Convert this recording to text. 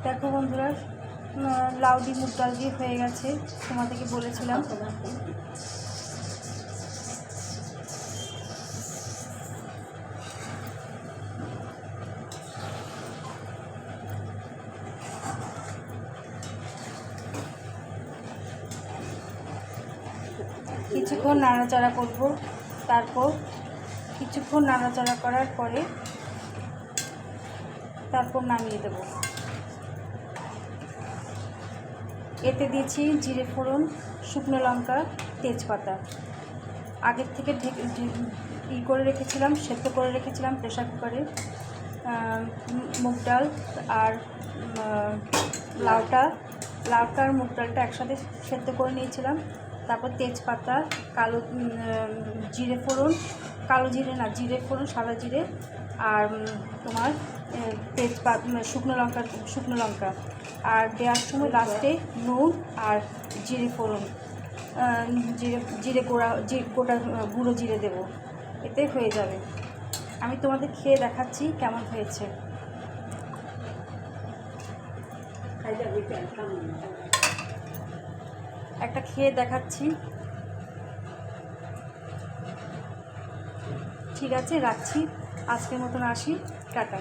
দেখো বন্ধুরা, লাউ দিয়ে মুগ ডাল দিয়ে হয়ে গেছে, তোমাদেরকে বলেছিলাম। কিছুক্ষণ নাড়াচাড়া করব, তারপর কিছুক্ষণ নাড়াচাড়া করার পরে তারপর নামিয়ে দেব। এতে দিয়েছি জিরে ফোড়ন, শুকনো লঙ্কা, তেজপাতা। আগের থেকে করে রেখেছিলাম, সেদ্ধ করে রেখেছিলাম প্রেসার কুকারে মুগ ডাল আর লাউটা আর মুগ ডালটা একসাথে সেদ্ধ করে নিয়েছিলাম। তারপর তেজপাতা, জিরে ফোড়ন, কালো জিরে না, জিরে ফোড়ন, সাদা জিরে আর তোমার তেজপাতা, শুকনো লঙ্কা আর দেওয়ার সময় লাস্টে নুন আর জিরে ফোড়ন, জিরে গোটা গুঁড়ো জিরে দেবো, এতে হয়ে যাবে। আমি তোমাদের খেয়ে দেখাচ্ছি কেমন হয়েছে। একটা খেয়ে দেখাচ্ছি। ঠিক আছে, রাখছি, আজকের মতন আসি, টাটা।